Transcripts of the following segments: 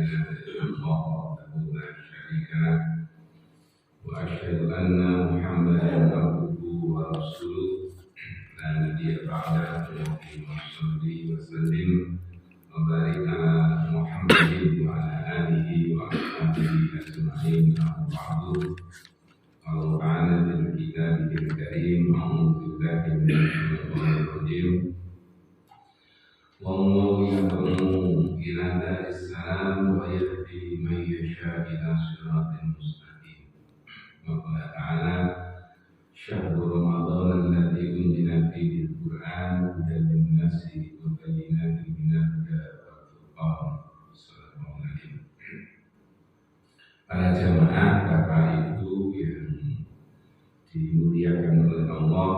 إله إلا الله وحده لا شريك له وأشهد أن محمدا عبده ورسوله لا نبي بعده اللهم صل وسلم وبارك على محمد وعلى آله وأصحابه أجمعين أما بعد قال تعالى في كتابه الكريم أعوذ بالله من الشيطان الرجيم والله يدعو إلى دار السلام ويهدي من يشاء إلى صراط مستقيم وقال تعالى شهر رمضان الذي أنزل فيه القرآن هدى للناس وبينات من الهدى والفرقان صدق الله العظيم. Para jamaah Bapak Ibu yang dimuliakan oleh Allah,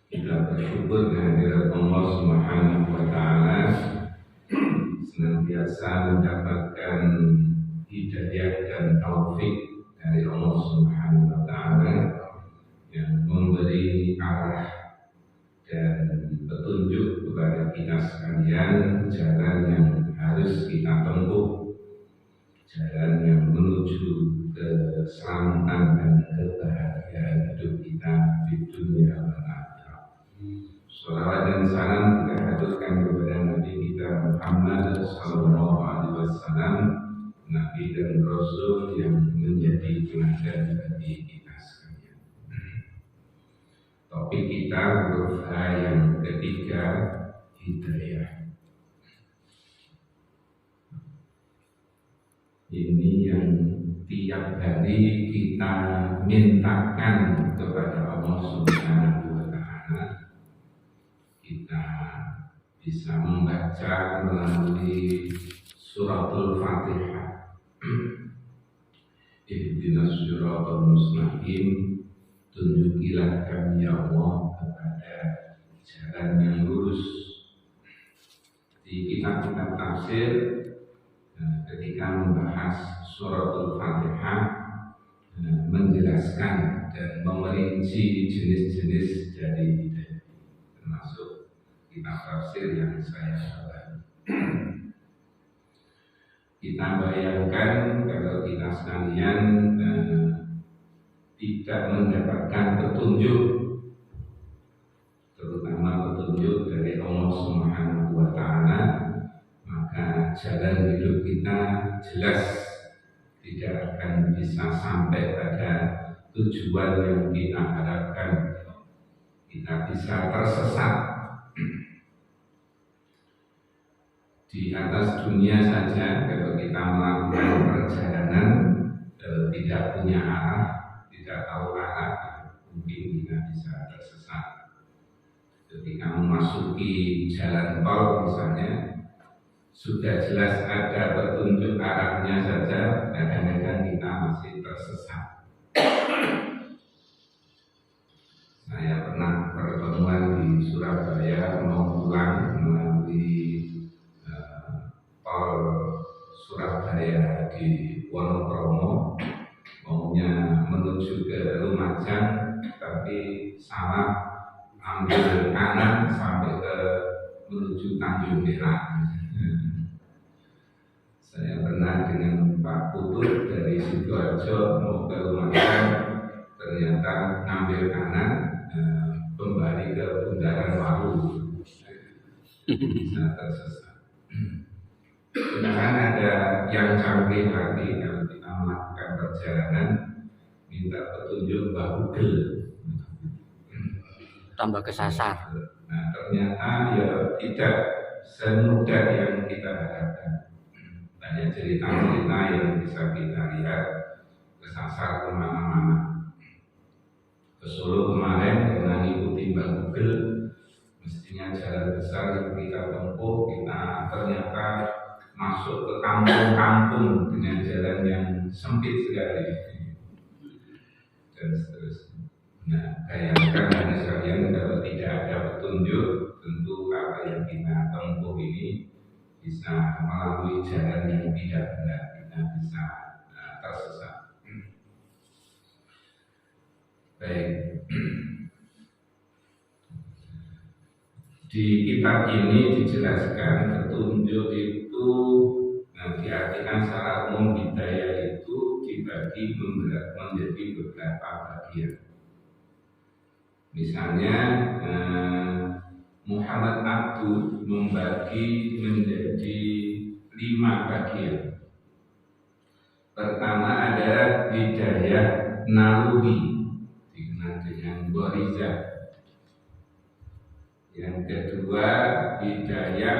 kita bersyukur kehadirat Allah Subhanahu wa Ta'ala, senantiasa mendapatkan hidayah dan taufik dari Allah Subhanahu wa Ta'ala yang memberi arah dan petunjuk kepada kita sekalian jalan yang harus kita tempuh, jalan yang menuju keselamatan dan kebahagiaan hidup kita di dunia dan akhirat. Shalawat dan salam kita haturkan kepada Nabi kita Muhammad sallallahu alaihi wasallam, Nabi dan Rasul yang menjadi teladan bagi kita sekalian. Topik kita huruf H yang ketiga, hidayah. Ini yang tiap hari kita mintakan kepada Allah Subhanahu wa Ta'ala. Kita bisa membaca melalui suratul Fatihah. Ihdinas siratal mustaqim, tunjukilah kami ya Allah kepada jalan yang lurus. Di kitab-kitab tafsir ketika membahas suratul Fatihah menjelaskan dan merinci jenis-jenis dari hidayah, termasuk kitab tafsir yang saya baca. Kita bayangkan kalau kita sekalian tidak mendapatkan petunjuk, terutama petunjuk dari Allah Subhanahu wa Ta'ala, maka jalan hidup kita jelas tidak akan bisa sampai pada tujuan yang kita harapkan. Kita bisa tersesat di atas dunia saja. Kalau kita melakukan perjalanan tidak punya arah, tidak tahu arah, mungkin kita bisa tersesat. Ketika memasuki jalan tol misalnya, sudah jelas ada petunjuk arahnya saja, kadang-kadang kita masih tersesat. Saya pernah pertemuan di Surabaya, mau pulang melalui tol Surabaya di Wonokromo, maunya menuju ke Lumajang, tapi salah ambil kanan sampai ke menuju Tanjung Perak. Saya pernah dengan Pak Putut dari Sidoarjo mau ke Lumajang, ternyata ngambil kanan kembali ke Bundaran Waru, bisa tersesat. Sedangkan ada yang canggih lagi kalau kita melakukan perjalanan, minta petunjuk Mbak Google, tambah kesasar. Nah ternyata ya tidak semudah yang kita harapkan. Banyak cerita-cerita yang bisa kita lihat kesasar kemana-mana. Ke Solo kemarin dengan ikuti Mbak Google, mestinya jalan besar yang kita tempuh, kita ternyata masuk ke kampung-kampung dengan jalan yang sempit sekali dan seterusnya. Nah, bayangkan hanya sekalian kalau tidak ada petunjuk, tentu apa yang kita tempuh ini bisa melalui jalan yang tidak benar, kita bisa tersesat. Baik, di kitab ini dijelaskan petunjuk itu diartikan secara umum hidayah itu dibagi menjadi beberapa bagian. Misalnya Muhammad Abdul membagi menjadi 5 bagian. Pertama adalah hidayah naluri dikenal dengan ghorizah. Yang kedua hidayah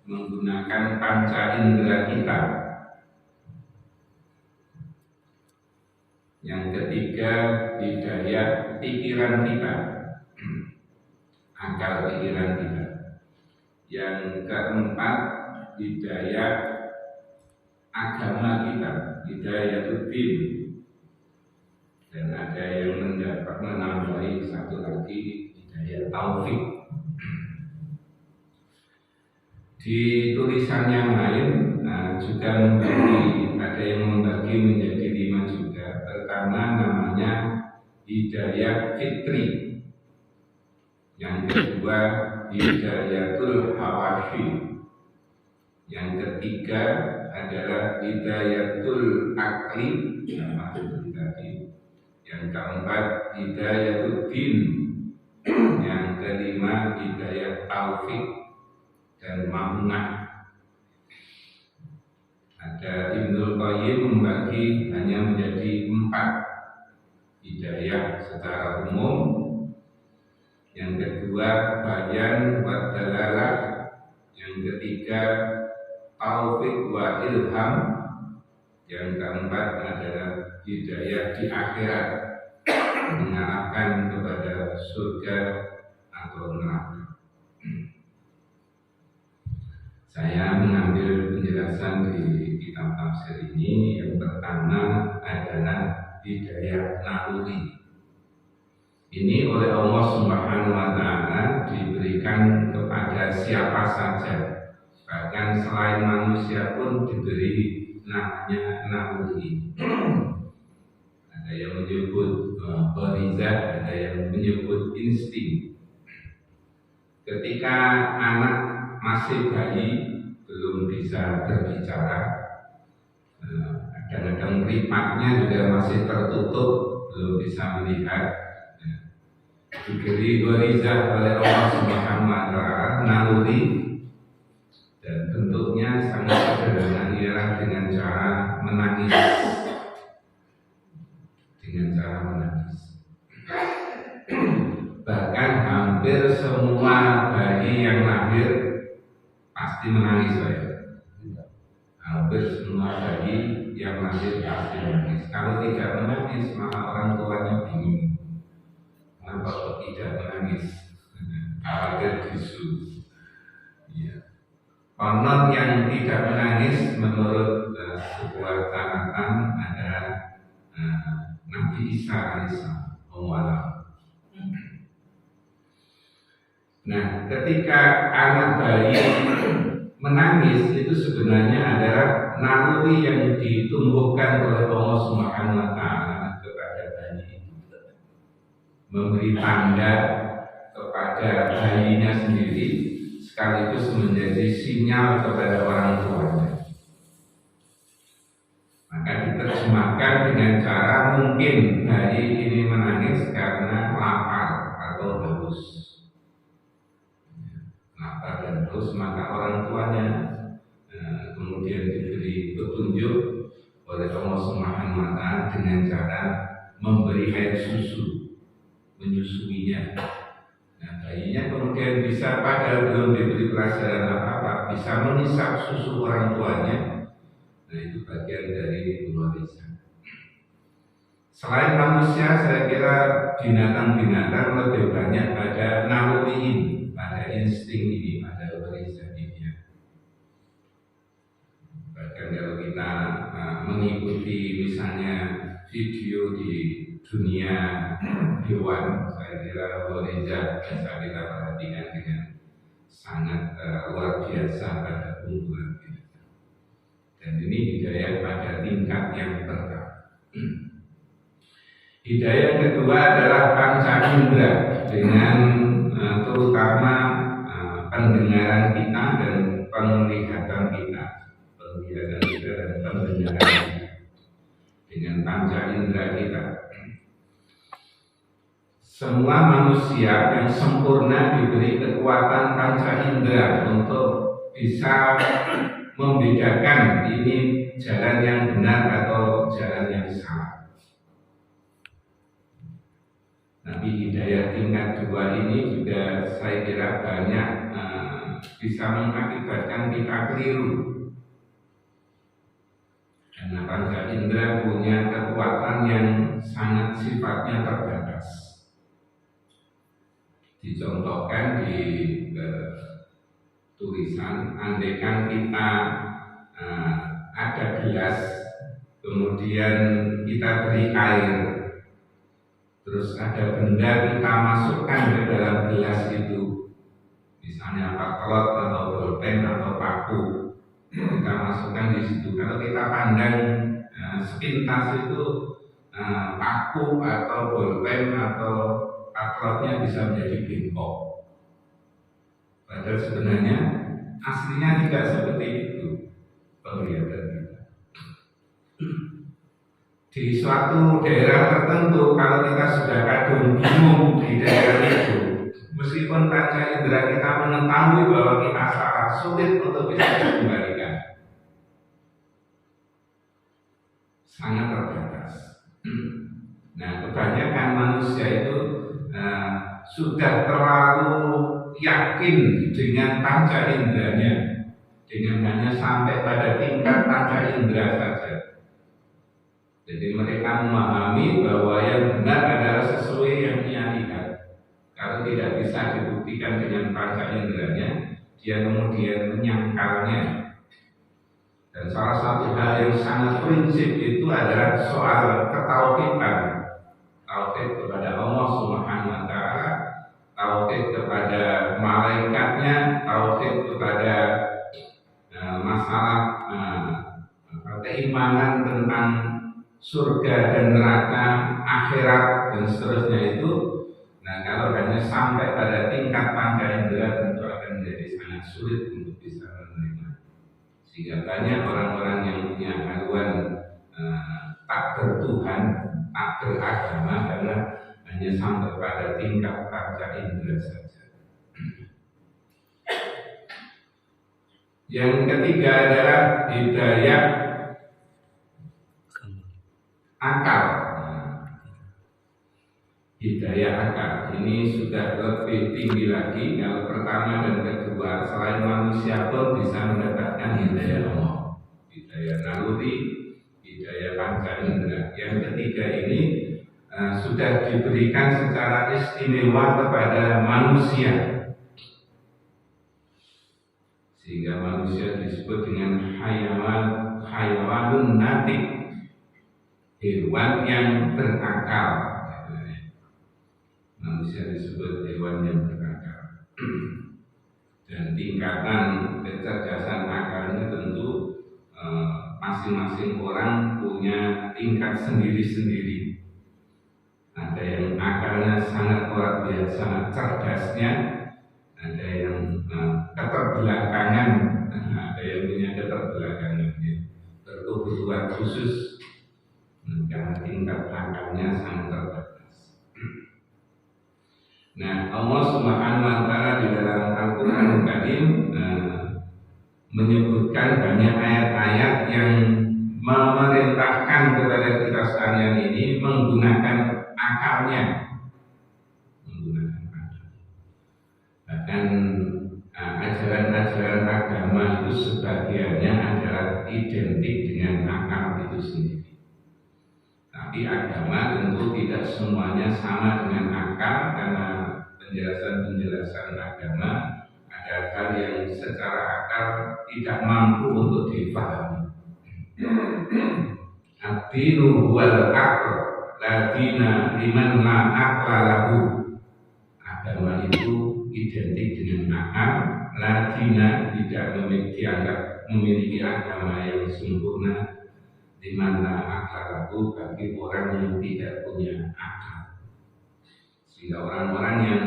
menggunakan panca indera kita. Yang ketiga hidayah pikiran kita, akal pikiran kita. Yang keempat hidayah agama kita, hidayah din. Dan ada yang menambahi satu lagi hidayah taufik. Di tulisan yang lain juga ada yang membagi menjadi 5 juga. Pertama namanya hidayah fitri. Yang kedua hidayatul hawashi. Yang ketiga adalah hidayatul akli, sama seperti tadi. Yang keempat hidayatul din. Yang kelima hidayah taufik dan mamunah. Ada Ibnul Qayyim membagi hanya menjadi 4 hidayah secara umum. Yang kedua bayan wa dalalah. Yang ketiga taufik wa ilham. Yang keempat adalah hidayah di akhirat, mengarahkan kepada surga atau neraka. Saya mengambil penjelasan di kitab tafsir ini. Yang pertama adalah hidayah naluri. Ini oleh Allah Subhanahu wa Ta'ala diberikan kepada siapa saja. Bahkan selain manusia pun diberi namanya naluri. Ada yang menyebut ghorizah, ada yang menyebut insting. Ketika anak masih bayi, belum bisa berbicara, kadang-kadang mripatnya juga masih tertutup, belum bisa melihat, diberi ghorizah oleh Allah Subhanahu wa Ta'ala naluri, dan bentuknya sangat sederhana, ialah dengan cara menangis. Bahkan hampir semua bayi yang lahir pasti menangis, hampir semua bayi yang lahir pasti menangis. Kalau tidak menangis, maka orang tuanya bingung. Kenapa kok tidak menangis? Khawatir bisu. Ya. Konon yang tidak menangis menurut sebuah catatan adalah Nabi Isa alaihissalam. Nah, ketika anak bayi menangis itu sebenarnya adalah naluri yang ditumbuhkan oleh Allah Subhanahu wa Ta'ala kepada bayi, memberi tanda kepada bayinya sendiri, sekaligus menjadi sinyal kepada orang tuanya. Maka diterjemahkan dengan cara mungkin bayi ini menangis karena lapar atau haus. Lapar dan haus, maka orang tuanya kemudian diberi petunjuk oleh Allah Subhanahu wa Ta'ala dengan cara memberi air susu, menyusuinya. Nah, bayinya kemudian bisa, padahal belum diberi pelajaran apa-apa, bisa menghisap susu orang tuanya. Nah, itu bagian dari ghorizah. Selain manusia, saya kira binatang-binatang lebih banyak pada naluri ini, pada insting ini, pada ghorizah ini. Bahkan kalau kita mengikuti misalnya video di dunia hewan, saya kira ghorizah bisa kita perhatikan dengan sangat luar biasa pada unggulan kita. Dan ini hidayah pada tingkat yang pertama. Hidayah kedua adalah panca indera, dengan terutama pendengaran kita dan penglihatan kita. penglihatan kita dan pendengaran kita dengan panca indera kita. Semua manusia yang sempurna diberi kekuatan panca indera untuk bisa membedakan ini jalan yang benar atau jalan yang salah. Nabi hidayah tingkat 2 ini juga saya kira banyak bisa mengakibatkan kita keliru. Karena panca indera punya kekuatan yang sangat sifatnya terbatas. Dicontohkan di tulisan, andaikan kita ada gelas, kemudian kita beri air, terus ada benda kita masukkan ke dalam gelas itu, misalnya paklot atau bolpen atau paku, kita masukkan di situ. Kalau kita pandang sepintas itu paku atau bolpen atau paklotnya bisa menjadi bengkok. Padahal sebenarnya aslinya tidak seperti itu penglihatan kita. Di suatu daerah tertentu, kalau kita sudah kadung bingung di daerah itu, meskipun panca indera kita mengetahui bahwa kita salah, sulit untuk bisa dikembalikan. Sangat terbatas. Nah, kebanyakan manusia itu sudah terlalu yakin dengan panca inderanya, dengan hanya sampai pada tingkat panca indera saja. Jadi mereka memahami bahwa yang benar adalah sesuai yang ia lihat. Kalau tidak bisa dibuktikan dengan panca inderanya, dia kemudian menyangkalnya. Dan salah satu hal yang sangat prinsip itu adalah soal ketauhidan. Tauhid kepada Allah Subhanahu wa Ta'ala, tauhid kepada malaikatnya, tauhid kepada masalah keimanan tentang surga dan neraka, akhirat dan seterusnya itu. Nah, kalau hanya sampai pada tingkat panca indera tentu akan menjadi sangat sulit untuk bisa menerima. Sehingga banyak orang-orang yang punya haluan tak bertuhan, tak beragama karena hanya sampai pada tingkat panca indera saja. Yang ketiga adalah hidayah akal. Hidayah akal ini sudah lebih tinggi lagi. Kalau pertama dan kedua, selain manusia pun bisa mendapatkan hidayah Allah, hidayah naluri, hidayah panca indera. Yang ketiga ini sudah diberikan secara istimewa kepada manusia, sehingga manusia disebut dengan hayawanun natik, hewan yang berakal. Manusia disebut hewan yang berakal. Dan tingkatan kecerdasan akalnya tentu masing-masing orang punya tingkat sendiri-sendiri. Ada yang akalnya sangat luar biasa cerdasnya, ada yang keterbelakangan, ada yang punya keterbelakangan, berkebutuhan khusus, karena tingkat akalnya sangat terbatas. Nah, Allah Subhanahu wa Ta'ala di dalam Al-Quran Karim menyebutkan banyak ayat-ayat yang memerintahkan kepada kita sekalian ini menggunakan akalnya, bahkan ajaran-ajaran agama itu sebagiannya adalah identik dengan akal itu sendiri. Tapi agama tentu tidak semuanya sama dengan akal, karena penjelasan-penjelasan agama ada hal yang secara akal tidak mampu untuk dipahami. Ad-dinu wal aql la dina liman la aqla lahu. Agama itu identik dengan akal, la dina tidak dianggap memiliki agama yang sempurna, di mana akal lahu bagi orang yang tidak punya akal. Sehingga orang-orang yang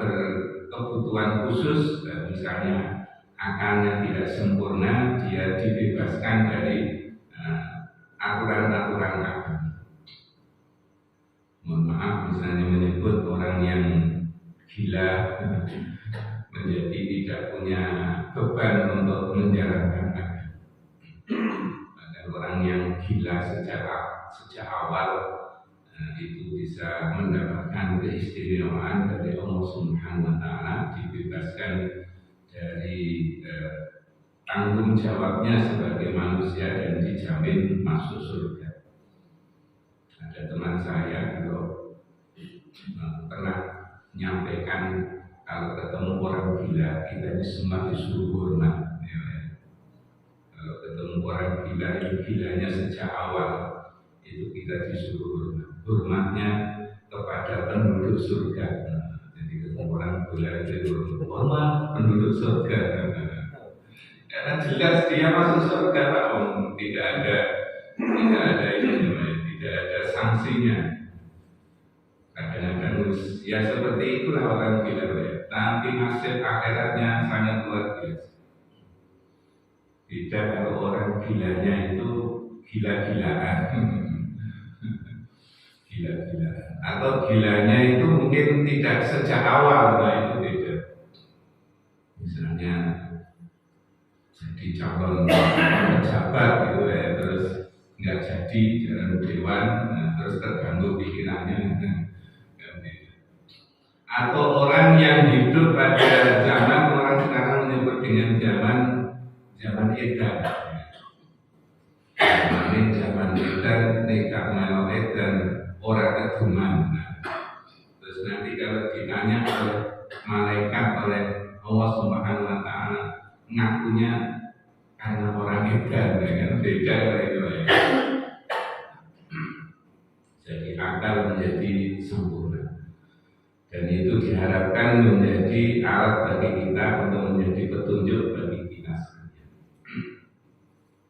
berkebutuhan khusus, misalnya akalnya tidak sempurna, dia dibebaskan dari aturan-aturan agama. Mohon maaf, misalnya menyebut orang yang gila menjadi tidak punya beban untuk menjalankan agama. Bahkan orang yang gila sejak awal itu bisa mendapatkan keistimewaan dari Allah Subhanahu wa Ta'ala, dibebaskan dari tanggung jawabnya sebagai manusia dan dijamin masuk surga. Ada teman saya kalau pernah menyampaikan kalau ketemu orang gila kita ini semua disuruh hormat. Kalau ketemu orang gila itu gilanya sejak awal itu kita disuruh hormat. Hormatnya kepada penduduk surga. Jadi ketemu orang gila itu hormat penduduk surga. Karena jelas dia masuk surga, Pak. Tidak ada ini, tidak ada sanksinya. Kadang-kadang ya seperti itulah orang gila, ya. Nanti nasib akhiratnya sangat luar biasa. Tidak kalau orang gilanya itu gila-gilaan, gila-gilaan, atau gilanya itu mungkin tidak sejak awal, nah itu beda. Misalnya jadi calon pejabat gitu ya, terus nggak jadi jalan dewan, terus terganggu pikirannya. Atau orang yang hidup pada zaman orang sekarang menyebut dengan zaman edan. Zaman edan, nikah melo edan, orang keduman. Terus nanti kalau ditanya oleh malaikat, oleh Allah Subhanahu wa Ta'ala, ngakunya karena orang edan, kan beda itu ya. Jadi akal menjadi sempurna. Dan itu diharapkan menjadi alat bagi kita untuk menjadi petunjuk bagi kita sekalian.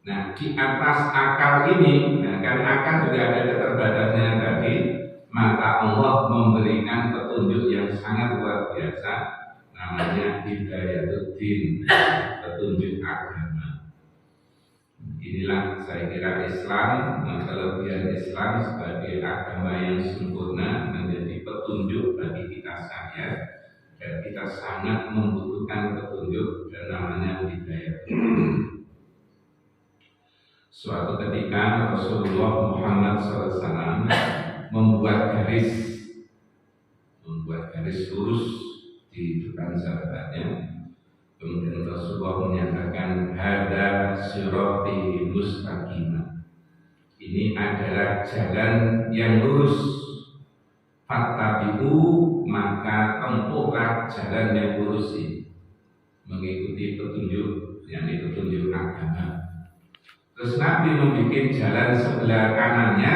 Nah, di atas akal ini, kan akal juga ada keterbatasannya tadi, maka Allah memberikan petunjuk yang sangat luar biasa, namanya Hidayatul-Din, petunjuk agama. Inilah saya kira Islam, kelebihan Islam sebagai agama yang sempurna menjadi petunjuk bagi kita sekalian, dan kita sangat membutuhkan petunjuk dan namanya hidayah. Suatu ketika Rasulullah Muhammad SAW membuat garis lurus di depan sahabatnya. Kemudian Rasulullah menyatakan hada sirati mustaqimah. Ini adalah jalan yang lurus. Fattabi'u, maka tempuhlah jalan yang lurus ini. Mengikuti petunjuk, yang petunjuk agama. Terus Nabi membuat jalan sebelah kanannya,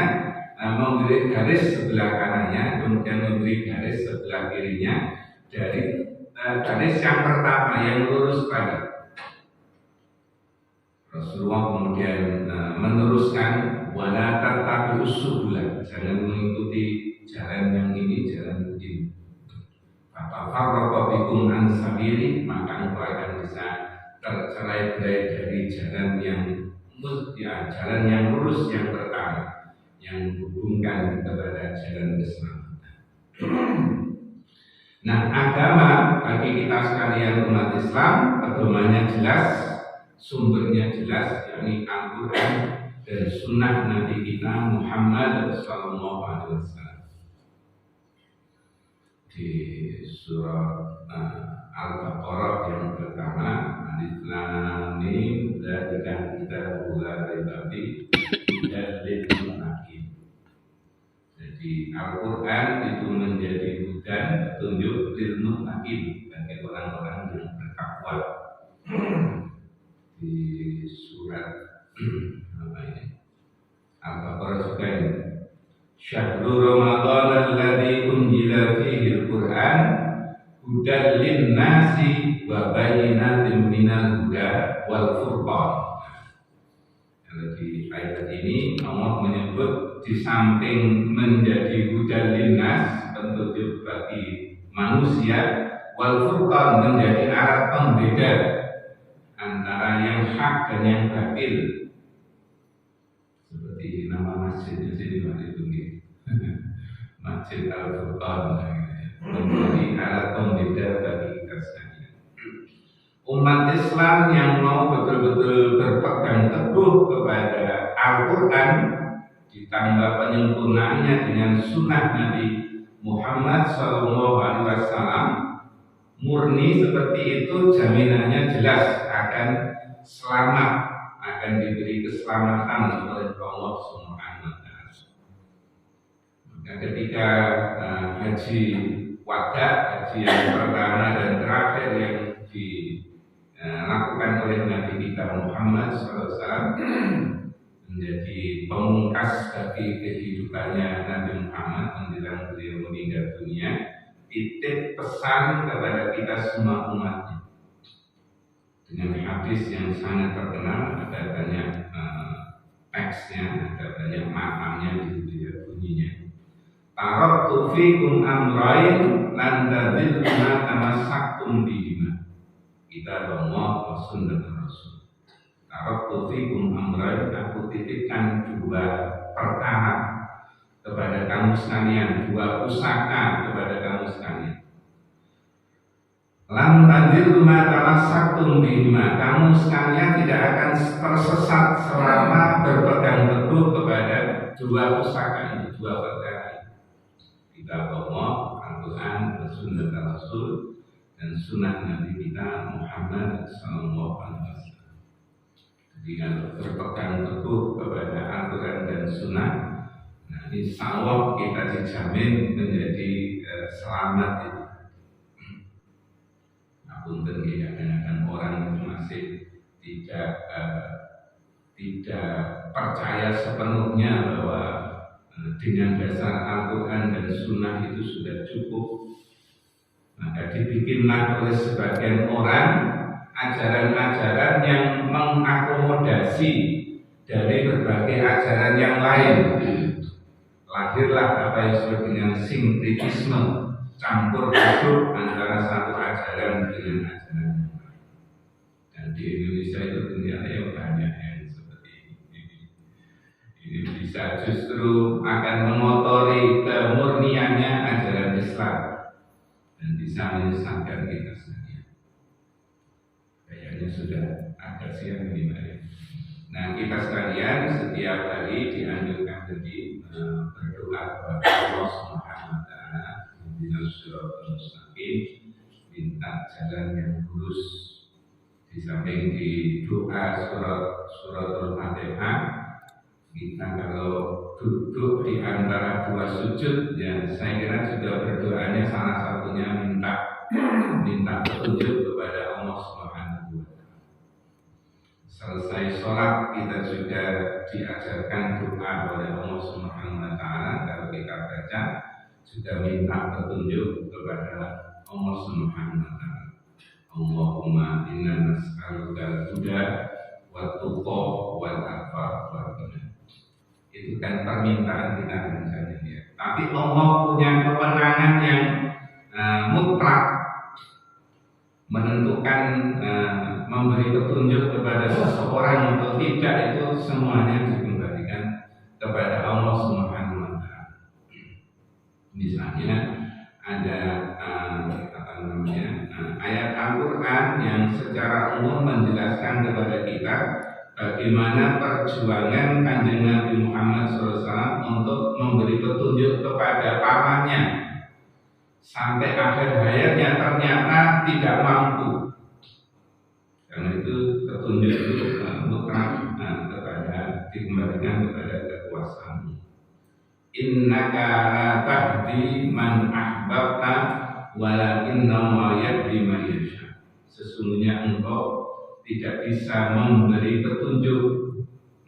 memberi garis sebelah kanannya, kemudian memberi garis sebelah kirinya dari garis yang pertama yang lurus tadi. Rasulullah kemudian meneruskan wala tattabi'us subula, jangan mengikuti jalan yang ini, jalan ini. Fatafarraqa bikum an sabili, maka engkau akan bisa tercerai-berai dari jalan yang lurus yang pertama, yang menghubungkan kepada jalan keselamatan. Nah, agama bagi kita sekalian umat Islam, pedomannya jelas, sumbernya jelas, yakni Al-Quran dan Sunnah Nabi kita Muhammad SAW. Di surah Al-Baqarah yang pertama, Alif Lam Mim, dzalika kitabul la raiba fihi hudal lil muttaqin. Jadi Al-Quran itu menjadi hudan, petunjuk lil muttaqin, bagi orang-orang yang bertakwa. Di surat Al-Baqarah juga ini, Syahrul Ramadan alladzi unzila fihi al-Quran hudan lin-nasi wa bayyinatin minal huda wal furqan. Kalau di ayat ini Allah menyebut di samping menjadi hudan lin-nas, petunjuk bagi manusia, wal furqan menjadi alat pembeda yang hak dan yang batil. Seperti nama masjidnya sini Pak itu Masjid Al-Furqan, menjadi alat pembeda bagi kita sekalian. Umat Islam yang mau betul-betul berpegang teguh kepada Al-Quran ditambah penyempurnaannya dengan sunnah Nabi Muhammad SAW, murni seperti itu, jaminannya jelas akan selamat, akan diberi keselamatan oleh Allah Subhanahu wa Ta'ala. Maka ketika haji wada, haji yang pertama dan terakhir yang dilakukan oleh Nabi kita Muhammad SAW, menjadi pemungkas bagi kehidupannya Nabi Muhammad menjelang beliau meninggal dunia, titip pesan kepada kita semua umatnya dengan hadis yang sangat terkenal. Ada banyak teksnya, ada banyak maknanya di bunyinya. Taraktu fikum amrayn lan tadillu ma tamassaktum bihima. Kita Allah wa sunnah Rasul. Taraktu fikum amrayn, aku titipkan dua perkara kepada kamu sekalian, dua pusaka kepada kamu sekalian. Lan tadillu ma tamassaktum bihima, kamu sekalian tidak akan tersesat selama berpegang teguh kepada dua pusaka ini, dua perkara ini. Kitab Allah, Al-Quran, Sunnah Rasul, dan sunnah Nabi kita Muhammad SAW. Jadi kalau berpegang teguh kepada Al-Quran dan sunnah, nah insya Allah kita dijamin menjadi selamat itu. Punten kadang-kadang orang itu masih tidak percaya sepenuhnya bahwa dengan dasar Al-Quran dan Sunnah itu sudah cukup. Maka dibikinlah oleh sebagian orang ajaran-ajaran yang mengakomodasi dari berbagai ajaran yang lain. Lahirlah apa yang disebut dengan sinkretisme, campur aduk antara satu ajaran dengan ajaran yang lain. Dan di Indonesia itu ternyata banyak yang seperti ini. Ini bisa justru akan mengotori kemurniannya ajaran Islam dan bisa menyesatkan kita sekalian. Kayaknya sudah agak siang ini Pak. Nah kita sekalian setiap hari dianjurkan jadi berdoa kepada Allah Subhanahu wa Ta'ala, minta jalan yang lurus. Di samping di doa suratul Fatihah, kita kalau duduk di antara dua sujud, ya saya kira juga berdoanya salah satunya minta petunjuk kepada Allah Subhanahu wa Ta'ala. Selesai sholat kita juga diajarkan doa oleh Allah Subhanahu wa Ta'ala. Kalau kita baca juga minta petunjuk kepada Allah Subhanahu wa Ta'ala. Allahumma inna nas'aluka al-huda wa tuqa wal afaf wal ghina. Itu kan permintaan kita misalnya ya. Tapi Allah punya kewenangan yang mutlak menentukan memberi petunjuk kepada seseorang atau tidak, itu semuanya dikembalikan kepada Allah Subhanahu wa Ta'ala. Misalnya ada ayat Al-Quran yang secara umum menjelaskan kepada kita bagaimana perjuangan Kanjeng Nabi Muhammad SAW untuk memberi petunjuk kepada pamannya sampai akhir hayatnya ternyata tidak mampu. Karena itu petunjuk itu mutlak dikembalikan kepada kekuasaan. Innaka la tahdi man ahbabta walakinna ma yahdi man yasha. Sesungguhnya engkau tidak bisa memberi petunjuk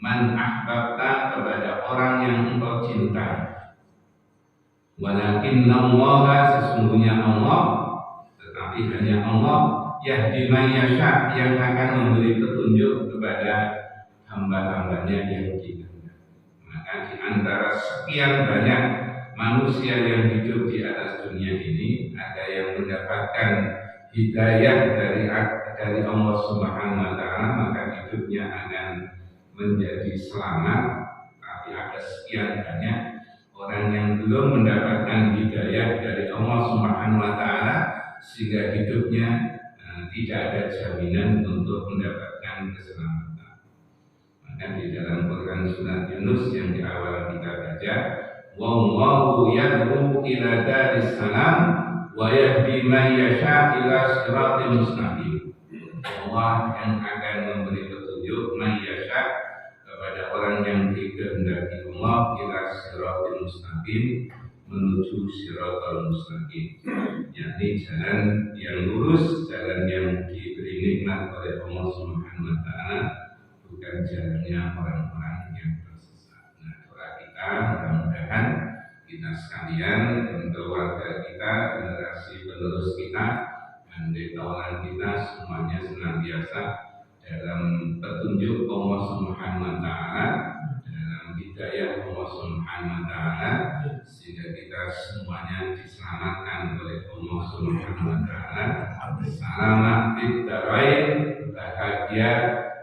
man ahbabta kepada orang yang engkau cintai. Walakinna Allah, sesungguhnya Allah, tetapi hanya Allah yahdi man yasha yang akan memberi petunjuk kepada hamba-hambanya yang dikehendaki. Maka di antara sekian banyak manusia yang hidup di atas dunia ini, ada yang mendapatkan hidayah dari Allah Subhanahu wa taala, maka hidupnya akan menjadi selamat. Tapi ada sekian banyak orang yang belum mendapatkan hidayah dari Allah Subhanahu wa taala sehingga hidupnya tidak ada jaminan untuk mendapatkan keselamatan. Maka di dalam Quran surat Yunus yang di awal kita baca, wallahu yad'u ila daris salam wa yahdi man yasha ila siratal mustaqim. Allah yang akan memberi petunjuk man yasha kepada orang yang dikehendaki Allah ila siratal mustaqim, menuju siratal mustaqim, yakni jalan yang lurus, jalan yang diberi nikmat oleh Allah Subhanahu wa taala, bukan jalannya orang-orang yang tersesat. Nah, doa kita mudah-mudahan kita sekalian dan keluarga kita, generasi penerus kita, dan kawan kita semuanya senantiasa dalam petunjuk Allah Subhanahu wa taala, dalam hidayah Allah Subhanahu wa taala, sehingga kita semuanya diselamatkan oleh Allah Subhanahu wa taala, selamat fid dharain, bahagia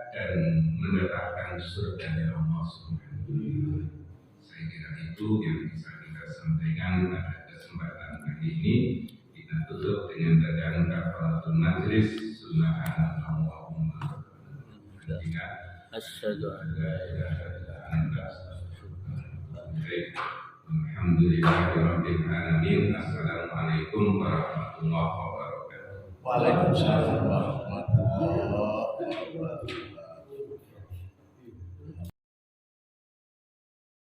dan mendapatkan surga dari Allah Subhanahu wa taala. Saya kira itu yang bisa kita sampaikan pada kesempatan kali ini. Kita tutup dengan bacaan kafaratul majlis. Subhanallahumma wa bihamdika asyhadu an la ilaha illa anta astaghfiruka wa atubu ilaik. Alhamdulillahirabbil alamin. Assalamualaikum warahmatullahi wabarakatuh. Waalaikumsalam warahmatullahi wabarakatuh.